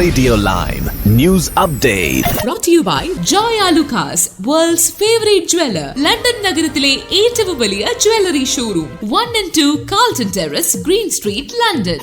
Radioline News Update. Brought to you by Joy Alucas, world's favorite jeweler. London നഗരത്തിലെ ഏറ്റവും വലിയ jewellery showroom 1 and 2 Carlton Terrace, Green Street, London.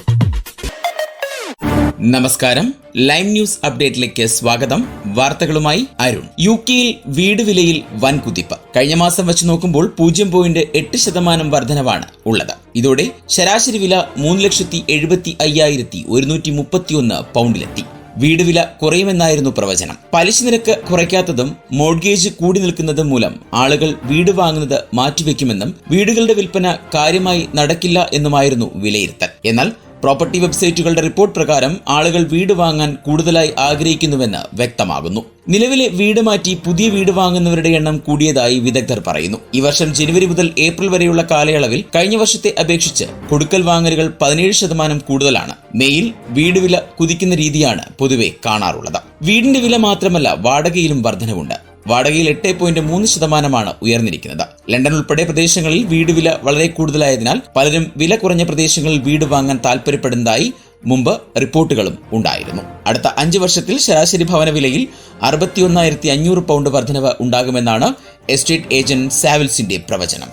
നമസ്കാരം, lime news അപ്ഡേറ്റിലേക്ക് സ്വാഗതം. വാർത്തകളുമായി അരുൺ. യുകെയിൽ വീട് വിലയിൽ വൻ കുതിപ്പ്. കഴിഞ്ഞ മാസം വെച്ച് നോക്കുമ്പോൾ 0.8% വർധനവാണ് ഉള്ളത്. ഇതോടെ ശരാശരി വില 3,75,131 പൗണ്ടിലെത്തി. വീട് വില കുറയുമെന്നായിരുന്നു പ്രവചനം. പലിശ നിരക്ക് കുറയ്ക്കാത്തതും മോർഗേജ് കൂടി നിൽക്കുന്നതും മൂലം ആളുകൾ വീട് വാങ്ങുന്നത് മാറ്റിവെക്കുമെന്നും വീടുകളുടെ വിൽപ്പന കാര്യമായി നടക്കില്ല എന്നുമായിരുന്നു വിലയിരുത്തൽ. എന്നാൽ പ്രോപ്പർട്ടി വെബ്സൈറ്റുകളുടെ റിപ്പോർട്ട് പ്രകാരം ആളുകൾ വീട് വാങ്ങാൻ കൂടുതലായി ആഗ്രഹിക്കുന്നുവെന്ന് വ്യക്തമാകുന്നു. നിലവിലെ വീട് മാറ്റി പുതിയ വീട് വാങ്ങുന്നവരുടെ എണ്ണം കൂടിയതായി വിദഗ്ധർ പറയുന്നു. ഈ വർഷം ജനുവരി മുതൽ ഏപ്രിൽ വരെയുള്ള കാലയളവിൽ കഴിഞ്ഞ വർഷത്തെ അപേക്ഷിച്ച് കൊടുക്കൽ വാങ്ങലുകൾ 17% കൂടുതലാണ്. മേയിൽ വീട് വില കുതിക്കുന്ന രീതിയാണ് പൊതുവെ കാണാറുള്ളത്. വീടിന്റെ വില മാത്രമല്ല, വാടകയിലും വർധനവുണ്ട്. വാടകയിൽ 8.3% ഉയർന്നിരിക്കുന്നത്. ലണ്ടൻ ഉൾപ്പെടെ പ്രദേശങ്ങളിൽ വീട് വില വളരെ കൂടുതലായതിനാൽ പലരും വില കുറഞ്ഞ പ്രദേശങ്ങളിൽ വീട് വാങ്ങാൻ താൽപര്യപ്പെടുന്നതായി മുമ്പ് റിപ്പോർട്ടുകളും ഉണ്ടായിരുന്നു. അടുത്ത 5 വർഷത്തിൽ ശരാശരി ഭവന വിലയിൽ 61,500 പൗണ്ട് വർധനവ് ഉണ്ടാകുമെന്നാണ് എസ്റ്റേറ്റ് ഏജന്റ് സാവിൽസിന്റെ പ്രവചനം.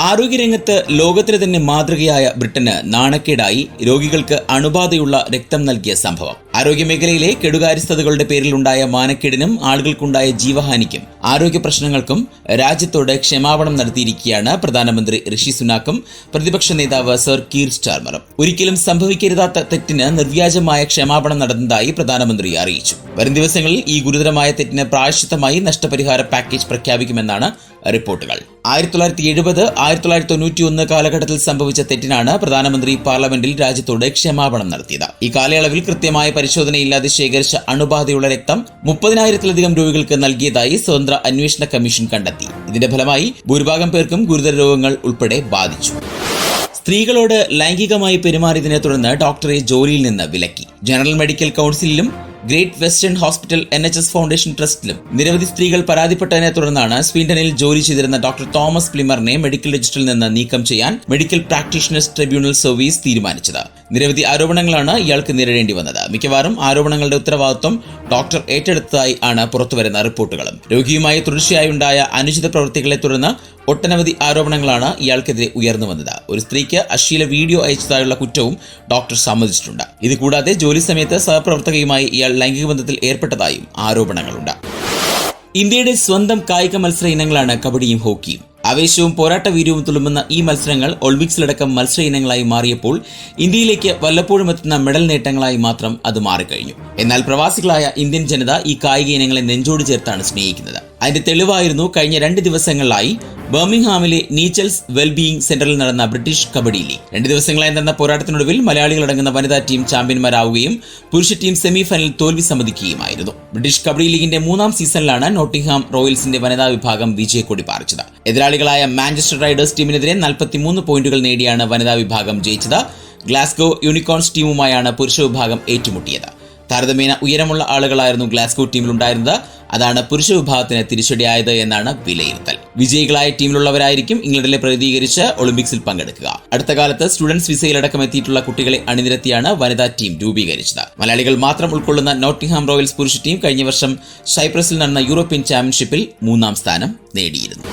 ആരോഗ്യരംഗത്ത് ലോകത്തിലെ തന്നെ മാതൃകയായ ബ്രിട്ടന് നാണക്കേടായി രോഗികൾക്ക് അണുബാധയുള്ള രക്തം നൽകിയ സംഭവം. ആരോഗ്യമേഖലയിലെ കെടുകാര്യസ്ഥതകളുടെ പേരിലുണ്ടായ മാനക്കേടിനും ആളുകൾക്കുണ്ടായ ജീവഹാനിക്കും ആരോഗ്യ പ്രശ്നങ്ങൾക്കും രാജ്യത്തോട് ക്ഷമാപണം നടത്തിയിരിക്കുകയാണ് പ്രധാനമന്ത്രി ഋഷി സുനാക്കും പ്രതിപക്ഷ നേതാവ് സർ കീർ സ്റ്റാർമറും. ഒരിക്കലും സംഭവിക്കരുതാത്ത തെറ്റിന് നിർവ്യാജമായ ക്ഷമാപണം നടന്നതായി പ്രധാനമന്ത്രി അറിയിച്ചു. വരും ദിവസങ്ങളിൽ ഈ ഗുരുതരമായ തെറ്റിന് പ്രായശ്ചിത്തമായി നഷ്ടപരിഹാര പാക്കേജ് പ്രഖ്യാപിക്കുമെന്നാണ് റിപ്പോർട്ടുകൾ. 1970-1991 കാലഘട്ടത്തിൽ സംഭവിച്ച തെറ്റിനാണ് പ്രധാനമന്ത്രി പാർലമെന്റിൽ രാജ്യത്തോട് ക്ഷമാപണം നടത്തിയത്. ഈ കാലയളവിൽ കൃത്യമായ പരിശോധനയില്ലാതെ ശേഖരിച്ച അണുബാധയുള്ള രക്തം 30,000-ലധികം രോഗികൾക്ക് നൽകിയതായി സ്വതന്ത്ര അന്വേഷണ കമ്മീഷൻ കണ്ടെത്തി. ഇതിന്റെ ഫലമായി ഭൂരിഭാഗം പേർക്കും ഗുരുതര രോഗങ്ങൾ ഉൾപ്പെടെ ബാധിച്ചു. സ്ത്രീകളോട് ലൈംഗികമായി പെരുമാറിയതിനെ തുടർന്ന് ഡോക്ടറെ ജോലിയിൽ നിന്ന് വിലക്കി. ജനറൽ മെഡിക്കൽ കൌൺസിലിലും Great Western Hospital NHS foundation ട്രസ്റ്റിലും നിരവധി സ്ത്രീകൾ പരാതിപ്പെട്ടതിനെ തുടർന്നാണ് സ്വീഡനിൽ ജോലി ചെയ്തിരുന്ന ഡോക്ടർ തോമസ് പ്ലിമറിനെ മെഡിക്കൽ രജിസ്റ്ററിൽ നിന്ന് നീക്കം ചെയ്യാൻ മെഡിക്കൽ പ്രാക്ടീഷണേഴ്സ് ട്രിബ്യൂണൽ സർവീസ് തീരുമാനിച്ചത്. നിരവധി ആരോപണങ്ങളാണ് ഇയാൾക്ക് നേരിടേണ്ടി വന്നത്. മിക്കവാറും ആരോപണങ്ങളുടെ ഉത്തരവാദിത്വം ഡോക്ടർ ഏറ്റെടുത്തതായി ആണ് പുറത്തുവരുന്ന റിപ്പോർട്ടുകളും. രോഗിയുമായി തുടർച്ചയായി ഉണ്ടായ അനുചിത പ്രവൃത്തികളെ തുടർന്ന് ഒട്ടനവധി ആരോപണങ്ങളാണ് ഇയാൾക്കെതിരെ ഉയർന്നു വന്നത്. ഒരു സ്ത്രീക്ക് അശ്ലീല വീഡിയോ അയച്ചതായുള്ള കുറ്റവും ഡോക്ടർ സമ്മതിച്ചിട്ടുണ്ട്. ഇതുകൂടാതെ ജോലി സമയത്ത് സഹപ്രവർത്തകയുമായി ഇയാൾ ലൈംഗിക ബന്ധത്തിൽ ഏർപ്പെട്ടതായും ആരോപണങ്ങളുണ്ട്. ഇന്ത്യയുടെ സ്വന്തം കായിക മത്സര ഇനങ്ങളാണ് കബഡിയും ഹോക്കിയും. ആവേശവും പോരാട്ട വീര്യവും തുളുമ്പുന്ന ഈ മത്സരങ്ങൾ ഒളിമ്പിക്സിലടക്കം മത്സര ഇനങ്ങളായി മാറിയപ്പോൾ ഇന്ത്യയിലേക്ക് വല്ലപ്പോഴും എത്തുന്ന മെഡൽ നേട്ടങ്ങളായി മാത്രം അത് മാറിക്കഴിഞ്ഞു. എന്നാൽ പ്രവാസികളായ ഇന്ത്യൻ ജനത ഈ കായിക ഇനങ്ങളെ നെഞ്ചോട് ചേർത്താണ് സ്നേഹിക്കുന്നത്. അതിന്റെ തെളിവായിരുന്നു കഴിഞ്ഞ 2 ദിവസങ്ങളിലായി ബർമിംഗ്ഹാമിലെ നീച്ചൽസ് വെൽബീയിങ് സെന്ററിൽ നടന്ന ബ്രിട്ടീഷ് കബഡി ലീഗ്. 2 ദിവസങ്ങളായി നടന്ന പോരാട്ടത്തിനൊടുവിൽ മലയാളികളടങ്ങുന്ന വനിതാ ടീം ചാമ്പ്യന്മാരാവുകയും പുരുഷ ടീം സെമിഫൈനലിൽ തോൽവി സമ്മതിക്കുകയുമായിരുന്നു. ബ്രിട്ടീഷ് കബഡി ലീഗിന്റെ 3ാം സീസണിലാണ് നോട്ടിംഗ്ഹാം റോയൽസിന്റെ വനിതാ വിഭാഗം വിജയക്കൊടി പാറിച്ചത്. എതിരാളികളായ മാഞ്ചസ്റ്റർ റൈഡേഴ്സ് ടീമിനെതിരെ 43 പോയിന്റുകൾ നേടിയാണ് വനിതാ വിഭാഗം ജയിച്ചത്. ഗ്ലാസ്ഗോ യൂണിക്കോൺസ് ടീമുമായാണ് പുരുഷ വിഭാഗം ഏറ്റുമുട്ടിയത്. താരതമ്യേന ഉയരമുള്ള ആളുകളായിരുന്നു ഗ്ലാസ്ഗോ ടീമിലുണ്ടായിരുന്നത്. അതാണ് പുരുഷ വിഭാഗത്തിന് തിരിച്ചടിയായത് എന്നാണ് വിലയിരുത്തൽ. വിജയികളായ ടീമിലുള്ളവരായിരിക്കും ഇംഗ്ലണ്ടിലെ പ്രതിനിധീകരിച്ച് ഒളിമ്പിക്സിൽ പങ്കെടുക്കുക. അടുത്ത കാലത്ത് സ്റ്റുഡൻസ് വിസയിലടക്കം എത്തിയിട്ടുള്ള കുട്ടികളെ അണിനിരത്തിയാണ് വനിതാ ടീം രൂപീകരിച്ചത്. മലയാളികൾ മാത്രം ഉൾക്കൊള്ളുന്ന നോട്ടിംഗ്ഹാം റോയൽസ് പുരുഷ ടീം കഴിഞ്ഞ വർഷം സൈപ്രസിൽ നടന്ന യൂറോപ്യൻ ചാമ്പ്യൻഷിപ്പിൽ 3ാം സ്ഥാനം നേടിയിരുന്നു.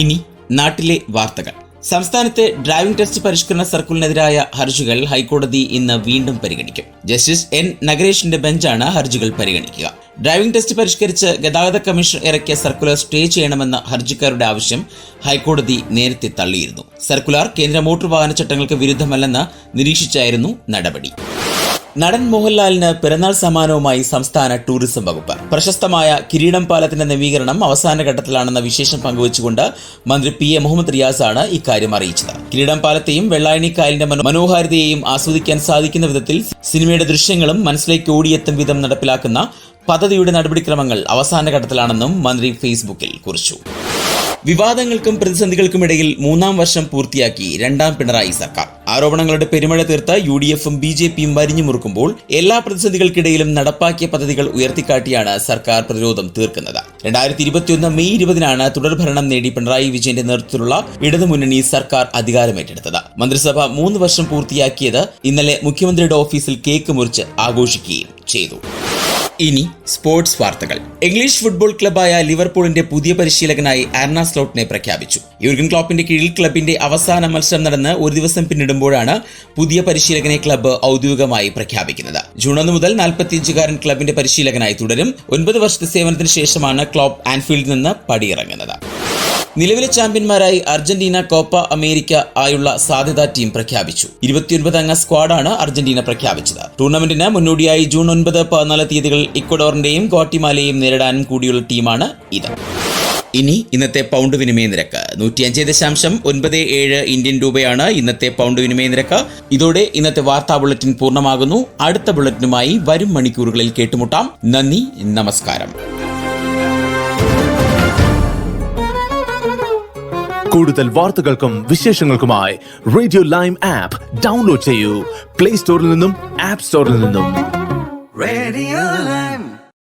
ഇനി നാട്ടിലെ വാർത്തകൾ. സംസ്ഥാനത്തെ ഡ്രൈവിംഗ് ടെസ്റ്റ് പരിഷ്കരണ സർക്കുലറിനെതിരായ ഹർജികൾ ഹൈക്കോടതി ഇന്ന് വീണ്ടും പരിഗണിക്കും. ജസ്റ്റിസ് N നഗരേഷിന്റെ ബെഞ്ചാണ് ഹർജികൾ പരിഗണിക്കുക. ഡ്രൈവിംഗ് ടെസ്റ്റ് പരിഷ്കരിച്ച് ഗതാഗത കമ്മീഷൻ ഇറക്കിയ സർക്കുലർ സ്റ്റേ ചെയ്യണമെന്ന ഹർജിക്കാരുടെ ആവശ്യം ഹൈക്കോടതി നേരത്തെ തള്ളിയിരുന്നു. സർക്കുലർ കേന്ദ്ര മോട്ടോർ വാഹന ചട്ടങ്ങൾക്ക് വിരുദ്ധമല്ലെന്ന് നിരീക്ഷിച്ചായിരുന്നു നടപടി. നടൻ മോഹൻലാലിന് പിറന്നാൾ സമ്മാനവുമായി സംസ്ഥാന ടൂറിസം വകുപ്പ്. പ്രശസ്തമായ കിരീടം പാലത്തിന്റെ നവീകരണം അവസാന ഘട്ടത്തിലാണെന്ന വിശേഷം പങ്കുവച്ചുകൊണ്ട് മന്ത്രി PA മുഹമ്മദ് റിയാസ് ആണ് ഇക്കാര്യം അറിയിച്ചത്. കിരീടം പാലത്തെയും വെള്ളായണി കായലിന്റെ മനോഹാരിതയെയും ആസ്വദിക്കാൻ സാധിക്കുന്ന വിധത്തിൽ സിനിമയുടെ ദൃശ്യങ്ങളും മനസ്സിലേക്ക് ഓടിയെത്തും വിധം നടപ്പിലാക്കുന്ന പദ്ധതിയുടെ നടപടിക്രമങ്ങൾ അവസാന ഘട്ടത്തിലാണെന്നും മന്ത്രി ഫേസ്ബുക്കിൽ കുറിച്ചു. വിവാദങ്ങൾക്കും പ്രതിസന്ധികൾക്കുമിടയിൽ 3ാം വർഷം പൂർത്തിയാക്കി 2ാം പിണറായി സർക്കാർ. ആരോപണങ്ങളുടെ പെരുമഴ തീർത്ത് UDFും BJPയും വരിഞ്ഞു മുറുക്കുമ്പോൾ എല്ലാ പ്രതിസന്ധികൾക്കിടയിലും നടപ്പാക്കിയ പദ്ധതികൾ ഉയർത്തിക്കാട്ടിയാണ് സർക്കാർ പ്രതിരോധം തീർക്കുന്നത്. 2021 മെയ് 20-നാണ് തുടർഭരണം നേടി പിണറായി വിജയന്റെ നേതൃത്വത്തിലുള്ള ഇടതുമുന്നണി സർക്കാർ അധികാരമേറ്റെടുത്തത്. മന്ത്രിസഭ 3 വർഷം പൂർത്തിയാക്കിയത് ഇന്നലെ മുഖ്യമന്ത്രിയുടെ ഓഫീസിൽ കേക്ക് മുറിച്ച് ആഘോഷിക്കുകയും ചെയ്തു. ഇനി സ്പോർട്സ് വാർത്തകൾ. ഇംഗ്ലീഷ് ഫുട്ബോൾ ക്ലബായ ലിവർപൂളിന്റെ പുതിയ പരിശീലകനായി ആർണ സ്ലോട്ടിനെ പ്രഖ്യാപിച്ചു. യൂർഗൻ ക്ലോപ്പിന്റെ കീഴിൽ ക്ലബിന്റെ അവസാന മത്സരം നടന്ന് ഒരു ദിവസം പിന്നിടുമ്പോഴാണ് പുതിയ പരിശീലകനെ ക്ലബ്ബ് ഔദ്യോഗികമായി പ്രഖ്യാപിക്കുന്നത്. ജൂൺ 1 മുതൽ 45-കാരൻ ക്ലബിന്റെ പരിശീലകനായി തുടരും. 9 വർഷത്തെ സേവനത്തിന് ശേഷമാണ് ക്ലോപ്പ് ആൻഫീൽഡിൽ നിന്ന് പടിയിറങ്ങുന്നത്. നിലവിലെ ചാമ്പ്യന്മാരായി അർജന്റീന കോപ്പ അമേരിക്ക ആയുള്ള സാധ്യതാ ടീം പ്രഖ്യാപിച്ചു. 29-അംഗ സ്ക്വാഡാണ് അർജന്റീന പ്രഖ്യാപിച്ചത്. ടൂർണമെന്റിന് മുന്നോടിയായി ജൂൺ 9, 14 തീയതികളിൽ ഇക്വഡോറിന്റെയും ഗോട്ടിമാലയെയും നേരിടാനും കൂടിയുള്ള ടീമാണ് ഇത്. ഇനി ഇന്നത്തെ പൗണ്ട് വിനിമയ നിരക്ക് 105.97 ഇന്ത്യൻ രൂപയാണ് ഇന്നത്തെ പൗണ്ട് വിനിമയ നിരക്ക്. ഇതോടെ ഇന്നത്തെ വാർത്താ ബുള്ളറ്റിൻ പൂർണ്ണമാകുന്നു. അടുത്ത ബുള്ളറ്റിനുമായി വരും മണിക്കൂറുകളിൽ കേട്ടുമുട്ടാം. നന്ദി, നമസ്കാരം. കൂടുതൽ വാർത്തകൾക്കും വിശേഷങ്ങൾക്കുമായി റേഡിയോ ലൈം ആപ്പ് ഡൗൺലോഡ് ചെയ്യൂ. പ്ലേ സ്റ്റോറിൽ നിന്നും ആപ്പ് സ്റ്റോറിൽ നിന്നും. Radio Lime.